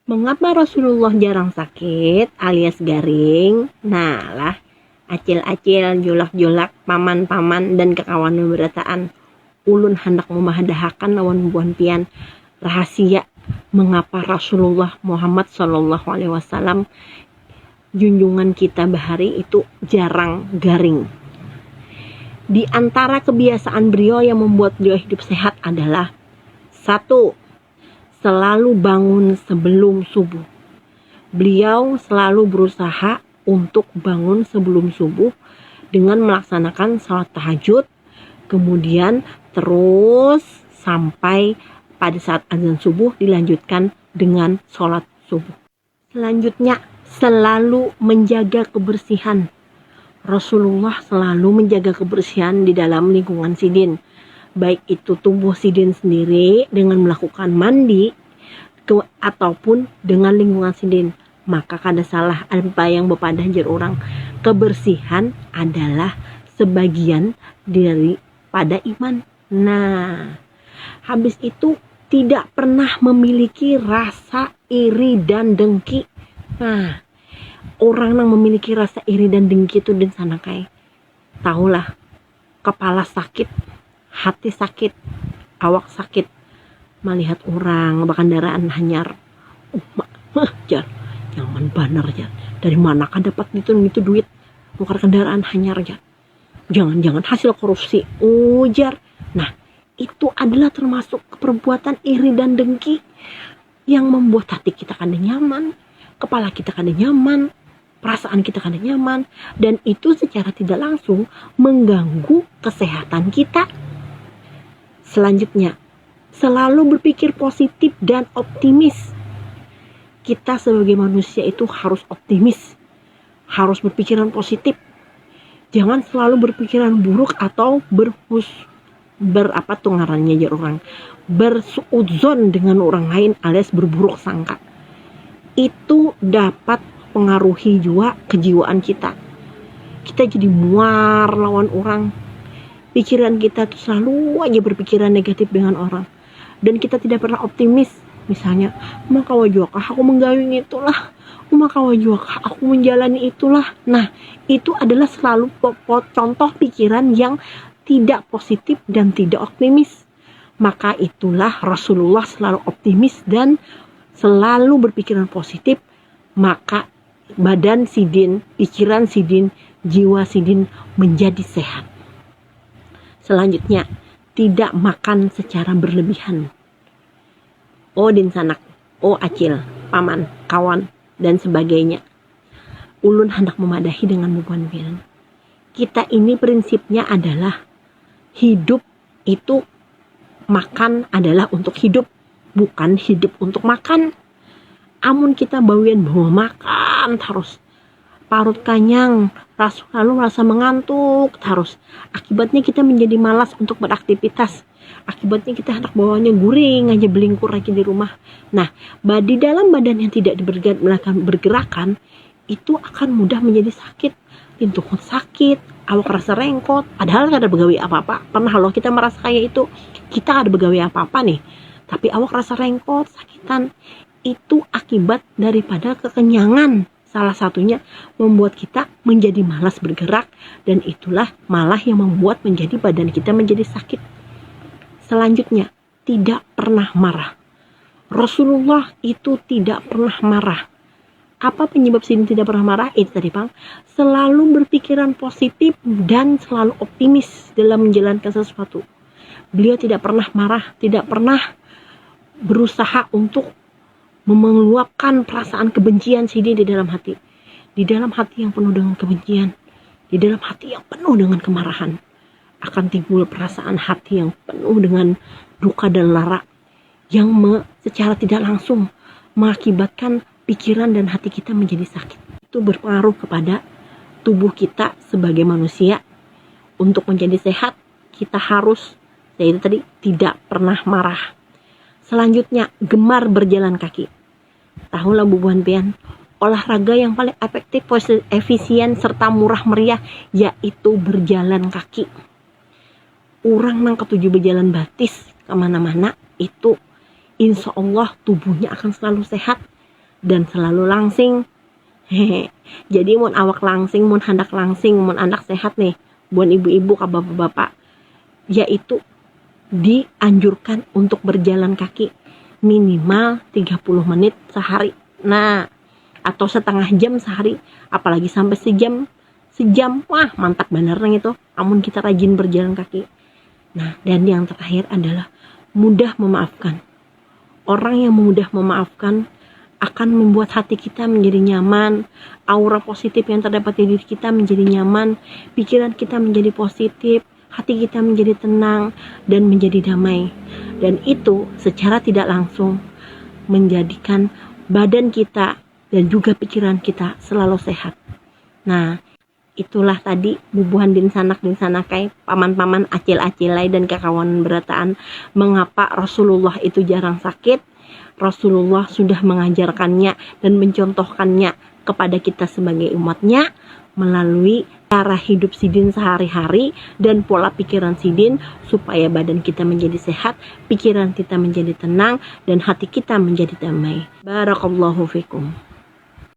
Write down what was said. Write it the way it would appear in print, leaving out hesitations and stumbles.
Mengapa Rasulullah jarang sakit alias garing? Nah lah, acil-acil, jolak-jolak, paman-paman, dan kekawan berataan. Ulun hendak memahadahakan lawan buan pian rahasia mengapa Rasulullah Muhammad Sallallahu Alaihi Wasallam junjungan kita bahari itu jarang garing. Di antara kebiasaan beliau yang membuat beliau hidup sehat adalah 1. Selalu bangun sebelum subuh. Beliau selalu berusaha untuk bangun sebelum subuh dengan melaksanakan salat tahajud, kemudian terus sampai pada saat azan subuh dilanjutkan dengan salat subuh. Selanjutnya, selalu menjaga kebersihan. Rasulullah selalu menjaga kebersihan di dalam lingkungan sidin. Baik itu tubuh sidin sendiri dengan melakukan mandi ataupun dengan lingkungan sidin. Maka kada salah apa yang bepadah jar orang. Kebersihan adalah sebagian daripada iman. Nah, habis itu tidak pernah memiliki rasa iri dan dengki. Nah, orang yang memiliki rasa iri dan dengki itu di sana kayak tahulah, kepala sakit, hati sakit, awak sakit melihat orang berkendaraan hanyar. Jar, nyaman banar jar. Dari mana kan dapat itu duit tukar kendaraan hanyar jar? Jangan-jangan hasil korupsi. Jar. Nah, itu adalah termasuk perbuatan iri dan dengki yang membuat hati kita kada nyaman, kepala kita kada nyaman, perasaan kita kada nyaman, dan itu secara tidak langsung mengganggu kesehatan kita. Selanjutnya, selalu berpikir positif dan optimis. Kita sebagai manusia itu harus optimis, harus berpikiran positif. Jangan selalu berpikiran buruk atau bersuudzon dengan orang lain alias berburuk sangka. Itu dapat pengaruhi juga kejiwaan kita. Kita jadi muar lawan orang. Pikiran kita tuh selalu aja berpikiran negatif dengan orang. Dan kita tidak pernah optimis. Misalnya, maka wajuakah aku menggawing itulah, maka wajuakah aku menjalani itulah. Nah, itu adalah selalu contoh pikiran yang tidak positif dan tidak optimis. Maka itulah Rasulullah selalu optimis dan selalu berpikiran positif. Maka badan sidin, pikiran sidin, jiwa sidin menjadi sehat. Selanjutnya, tidak makan secara berlebihan. Din sanak, acil, paman, kawan, dan sebagainya. Ulun hendak memadahi dengan bubuan pian. Kita ini prinsipnya adalah hidup itu makan adalah untuk hidup, bukan hidup untuk makan. Amun kita bawian bawa makan terus, parut kanyang, lalu rasa mengantuk terus. Akibatnya kita menjadi malas untuk beraktivitas. Akibatnya kita hendak bawanya guring aja belingkur lagi di rumah. Nah, di dalam badan yang tidak melakukan bergerakan itu akan mudah menjadi sakit. Pintukun sakit, awak rasa rengkot, padahal gak ada begawi apa-apa. Pernah loh kita merasa kayak itu, kita gak ada begawi apa-apa nih, tapi awak rasa rengkot, sakitan. Itu akibat daripada kekenyangan. Salah satunya membuat kita menjadi malas bergerak, dan itulah malah yang membuat menjadi badan kita menjadi sakit. Selanjutnya, tidak pernah marah. Rasulullah itu tidak pernah marah. Apa penyebab sini tidak pernah marah? Itu tadi Bang, selalu berpikiran positif dan selalu optimis dalam menjalankan sesuatu. Beliau tidak pernah marah, tidak pernah berusaha untuk meluapkan perasaan kebencian sini di dalam hati. Di dalam hati yang penuh dengan kebencian, di dalam hati yang penuh dengan kemarahan, akan timbul perasaan hati yang penuh dengan duka dan lara yang secara tidak langsung mengakibatkan pikiran dan hati kita menjadi sakit. Itu berpengaruh kepada tubuh kita sebagai manusia. Untuk menjadi sehat, kita harus, yaitu tadi, tidak pernah marah. Selanjutnya, gemar berjalan kaki. Tahulah bubuhan pian, olahraga yang paling efektif, efisien, serta murah meriah, yaitu berjalan kaki. Orang yang ketujuh berjalan batis kemana-mana, itu insya Allah tubuhnya akan selalu sehat. dan selalu langsing. Hehe. Jadi mun awak langsing, mun handak langsing, mun anak sehat nih, buat ibu-ibu ke bapak-bapak, yaitu dianjurkan untuk berjalan kaki minimal 30 menit sehari. Nah, atau setengah jam sehari, apalagi sampai sejam, wah mantap bener nih itu, amun kita rajin berjalan kaki. Nah, dan yang terakhir adalah mudah memaafkan. Orang yang mudah memaafkan akan membuat hati kita menjadi nyaman, aura positif yang terdapat di diri kita menjadi nyaman, pikiran kita menjadi positif, hati kita menjadi tenang dan menjadi damai. Dan itu secara tidak langsung menjadikan badan kita dan juga pikiran kita selalu sehat. Nah, itulah tadi bubuhan din sanakai, paman-paman acil-acilai dan kekawanan berataan, mengapa Rasulullah itu jarang sakit. Rasulullah sudah mengajarkannya dan mencontohkannya kepada kita sebagai umatnya melalui cara hidup sidin sehari-hari dan pola pikiran sidin, supaya badan kita menjadi sehat, pikiran kita menjadi tenang, dan hati kita menjadi damai. Barakallahu fikum.